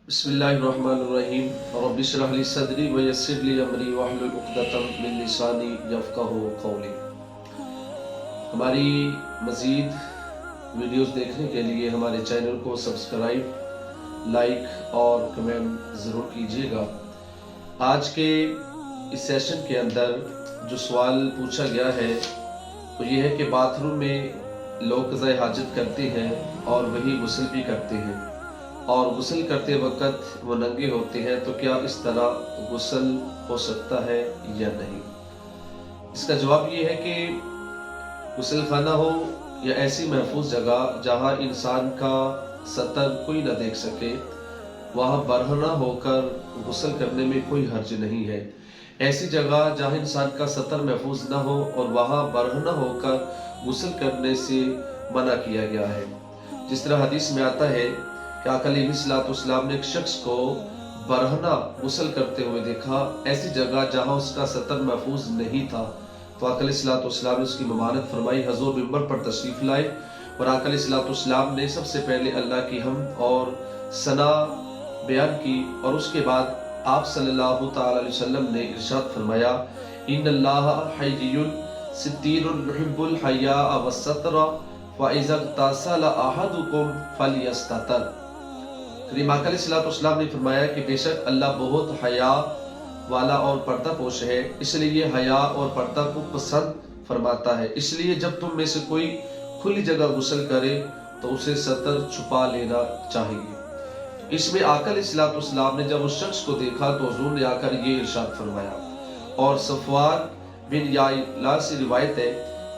बिस्मिल्लाहिर्रहमानिर्रहीम रब्बि इश्रह ली सदरी व यस्सिर ली अमरी वहलुल उक़दतम मिन लिसानी यफ़क़हू क़ौली। हमारी मज़ीद वीडियोस देखने के लिए हमारे चैनल को सब्सक्राइब, लाइक और कमेंट ज़रूर कीजिएगा। आज के इस सेशन के अंदर जो सवाल पूछा गया है वो ये है कि बाथरूम में लोग क़ज़ाए हाजत करते हैं और वही गुस्ल भी करते हैं और गुस्ल करते वक़्त वो नंगे होते हैं, तो क्या इस तरह गुस्ल हो सकता है या नहीं? इसका जवाब ये है कि गुस्ल खाना हो या ऐसी महफूज जगह जहाँ इंसान का सतर कोई न देख सके, वहाँ बरहना होकर गुस्ल करने में कोई हर्ज नहीं है। ऐसी जगह जहाँ इंसान का सतर महफूज न हो और वहाँ बरहना होकर गुस्ल करने से मना किया गया है। जिस तरह हदीस में आता है कि आका अलैहिस्सलाम ने एक शख्स को बरहना गुस्ल करते हुए देखा, ऐसी जगह जहां उसका सतर महफूज नहीं था। तो आका अलैहिस्सलाम ने उसकी ममानत फरमाई, हुज़ूर मिंबर पर तशरीफ लाए और आका अलैहिस्सलाम ने सबसे पहले अल्लाह की हम्द और सना बयान की और उसके बाद आप सल्लल्लाहु तआला अलैहि वसल्लम ने इरशाद फरमाया, इन्नल्लाह हय्युन सित्तीरुन युहिब्बुल हया वस्सत्रा व इज़ा तसला अहदुकुम फलयस्ततर। करीम आका अलैहिस्सलाम ने फरमाया कि बेशक अल्लाह बहुत हया वाला और पर्दा पोश है, इसलिए ये हया और पर्दा को पसंद फरमाता है। इसलिए जब तुम में से कोई खुली जगह गुस्ल करे तो उसे सतर छुपा लेना चाहिए। इसमें आका अलैहिस्सलाम ने जब उस शख्स को देखा तो हुजूर ने आकर ये इरशाद फरमाया। और सफवान बिन याइला से रिवायत है,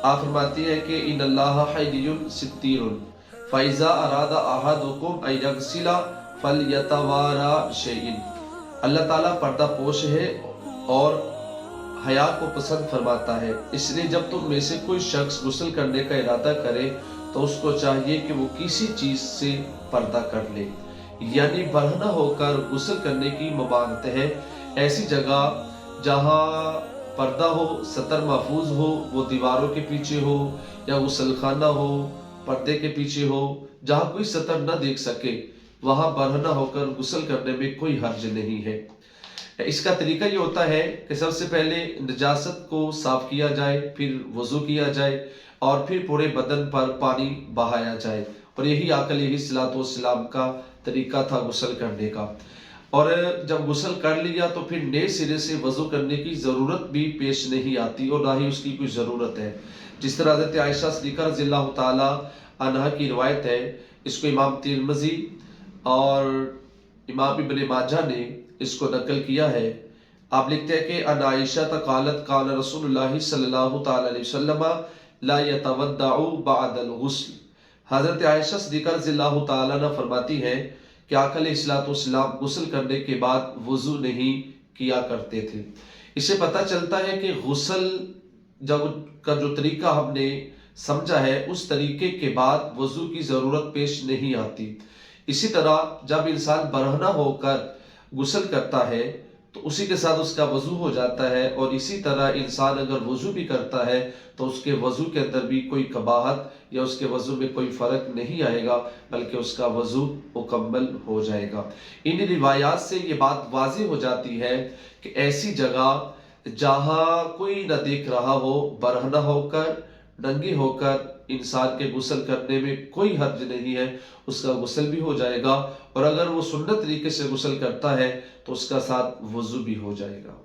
आप फरमाती है कि इन्नल्लाह हय्युन सित्तीरुन फ़इज़ा अरादा अहदुकुम अन यग़सिला फलयतवारा बिशैइन। अल्लाह ताला पर्दा पोश है और हया को पसंद फरमाता है, इसलिए जब तुम में से कोई शख्स गुस्ल करने का इरादा करे तो उसको चाहिए कि वो किसी चीज से पर्दा कर ले, यानी बरहना होकर गुस्ल करने की ममानत है। ऐसी जगह जहाँ पर्दा हो, सतर महफूज हो, वो दीवारों के पीछे हो या गुस्ल खाना हो पर्दे के पीछे हो, जहाँ कोई सतर न देख सके, वहां बरहना होकर गुस्ल करने में कोई हर्ज नहीं है। इसका तरीका ये होता है कि सबसे पहले नजासत को साफ किया जाए, फिर वजू किया जाए और फिर पूरे बदन पर पानी बहाया जाए। और यही आका अलैहिस्सलाम का तरीका था गुस्ल करने का। और जब गुस्ल कर लिया तो फिर नए सिरे से वजू करने की जरूरत भी पेश नहीं आती और ना ही उसकी कोई जरूरत है। जिस तरह हज़रत आयशा सिद्दीक़ा रज़ियल्लाहु ताला अन्हा की रिवायत है, इसको इमाम तिरमिज़ी और इमाम इब्न माजा ने इसको नकल किया है। आप लिखते हैं कि अन आयशा क़ालत क़ाल रसूलुल्लाह सल्लल्लाहु तआला अलैहि वसल्लम ला यतवद्दउ बअदल गुस्ल। हज़रत आयशा सिद्दीक़ा रज़ियल्लाहु ताला अन्हा फरमाती है कि आका अलैहिस्सलाम गुस्ल करने के बाद वजू नहीं किया करते थे। इससे पता चलता है कि गुस्ल जब का जो तरीका हमने समझा है उस तरीके के बाद वजू की जरूरत पेश नहीं आती। इसी तरह जब इंसान बरहना होकर गुस्ल करता है तो उसी के साथ उसका वजू हो जाता है। और इसी तरह इंसान अगर वजू भी करता है तो उसके वजू के अंदर भी कोई कबाहत या उसके वजू में कोई फर्क नहीं आएगा, बल्कि उसका वजू मुकम्मल हो जाएगा। इन रिवायात से ये बात वाज़ेह हो जाती है कि ऐसी जगह जहाँ कोई न देख रहा हो, बरहना होकर नंगे होकर इंसान के गुस्ल करने में कोई हर्ज नहीं है, उसका गुस्ल भी हो जाएगा। और अगर वो सुन्नत तरीके से गुस्ल करता है तो उसका साथ वजू भी हो जाएगा।